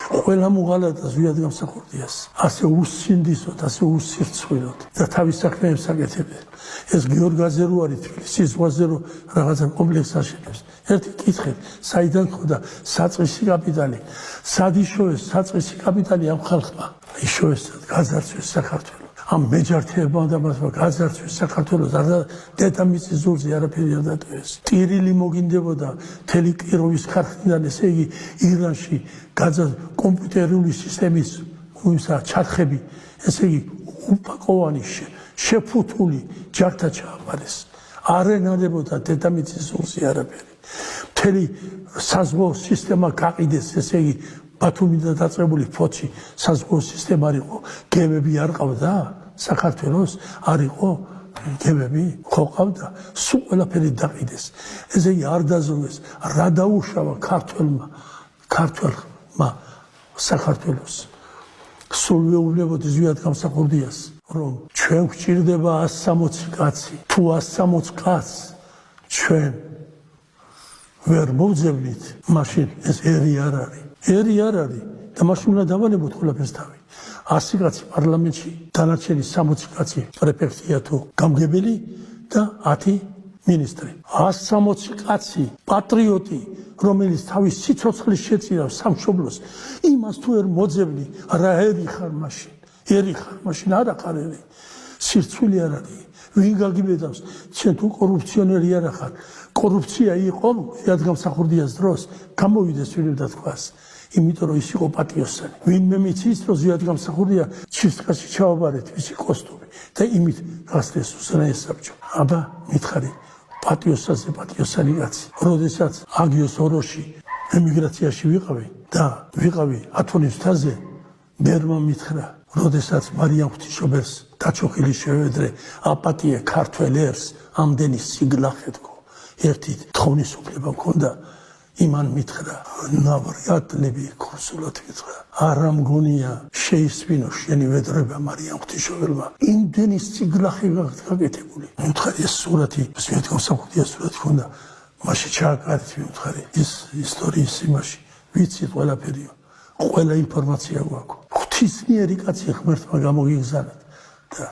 ყველა მოღალატეს ვიად გამსახურდიას ასე უსინდისოდ ასე უსირცხვილოდ და თავის საქმეებს აკეთებენ ეს გიორგაზე რო არის თბილისის ზღვაზე რო რაღაცა კომპლექსს აშენებს ერთი კითხეთ საიდან ხოდა საწყისი კაპიტალი სად იშოვეს საწყისი კაპიტალი ამ ხალხმა იშოვეს გაძარცვეს საქართველოს ამ მეჯართეებმა და მასმა გაძარცვეს საქართველოს არ დედამიწის ზოლზე არაფერი არ დატოვეს ტირილი მოგინდებოდა მთელი კიროვის ქარხნიდან ესე იგი ირანში კომპიუტერული სისტემის ჩარხები ესე იგი უპაკოვანი შეფუთული ჯართა ჩააბარეს არ ენადებოდა დედამიწის ზოლზე არაფერი მთელი საზღვაო სისტემა გაყიდეს ესე იგი ბათუმიდან დაწყებული ფოთში საზღვაო სისტემა არ იყო გემები არ ყავდა საქართველოს არ იყო გემები ხო ყავდა სულ ყველაფერი დაყიდეს ესე იგი არ დაზოვეს რა დაუშავა ქართველმა საქართველოს სულ ვეუბნებოდი ზვიად გამსახურდიას რომ ჩვენ გვჭირდება 160 კაცი თუ 160 კაცს ჩვენ ვერ მოვძებნით მაშინ ეს ერი არ არის ერი არ არის და მაშინ უნდა დავანებოთ ყველაფერს თავი 100 კაცი პარლამენტში დანარჩენი 60 კაცი პრეფექტია თუ გამგებელი და 10 მინისტრი 160 კაცი პატრიოტი რომელიც თავის სიცოცხლეს შეწირავს სამშობლოს იმას თუ ვერ მოძებნი რა ერი ხარ მაშინ არა ხარ ერი სირცვილი არ არის ვინ გაგიბედავს ჩვენ თუ კორუფციონერი არ ხარ კორუფცია იყო იადგამსახურდიას დროს გამოვიდეს ვინმე და თქვას იმიტომ რომ ის იყო პატიოსანი ვინმე მიცის რომ იადგამსახურდია ჩისკაში ჩავაბარეთ მისი კოსტუმი და იმით გასწეს უსანაეს საბჭო აბა მითხარი პატიოსანი კაცი როდესაც აგიოს ოროში ემიგრაციაში ვიყავი ათონის მთაზე მერმა მითხრა როდესაც მარიამ ღვთისმშობელს დაჩოხილი შევედრე აპატია ქართველ ერს ამდენი სიგლახე თქო ერთი თხოვნის უფლება მქონდა იმან მითხრა ნავრიატლები კონსულად მითხრა არა მგონია შეისვინო შენი ვედრება მარიამ ღვთისმშობელმა იმდენი სიგლახე გაკეთებული მითხარი ეს სურათი ზვიად გამსახურდია სურათი ქონდა მაშინ ჩააკარეთ მითხარი ის ისტორიის იმაში ვიცით ყველაფერიო ყველა ინფორმაცია გვაქვს ღვთისმიერი კაცი ღმერთმა გამოგიგზავნეთ და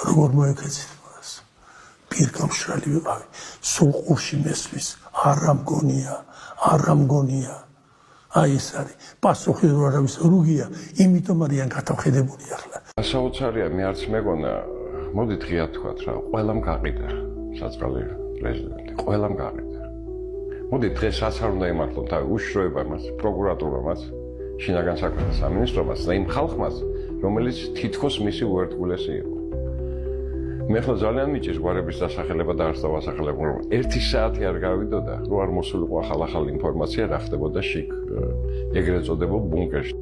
როგორ მოეკეცით მას პირგამშრალი ვიყავი სულ ყურში მესვლის არა მგონია აი ეს არის პასუხი რო არავის რუგია იმიტომ არიან გადახედებული ახლა საოცარია მე არც მეგონა მოდით ღიად თქვათ რა ყველამ გაყიდა საწყალი პრეზიდენტი ყველამ გაყიდა მოდით დღეს რაც არ უნდა იმართლოთ და უშიშროებამაც პროკურატურამაც შინაგან საქმეთა სამინისტრომაც და იმ ხალხმაც რომელიც თითქოს მისი უერთგულესი იყო მე ხო ძალიან მიჭირს გვარების დასახელება და არც დავასახელებო რომ 1 საათი არ გავიდოდა რო არ მოსულიყო ახალ ინფორმაცია რა ხდებოდა შიგ ეგრეთ წოდებულ ბუნკერში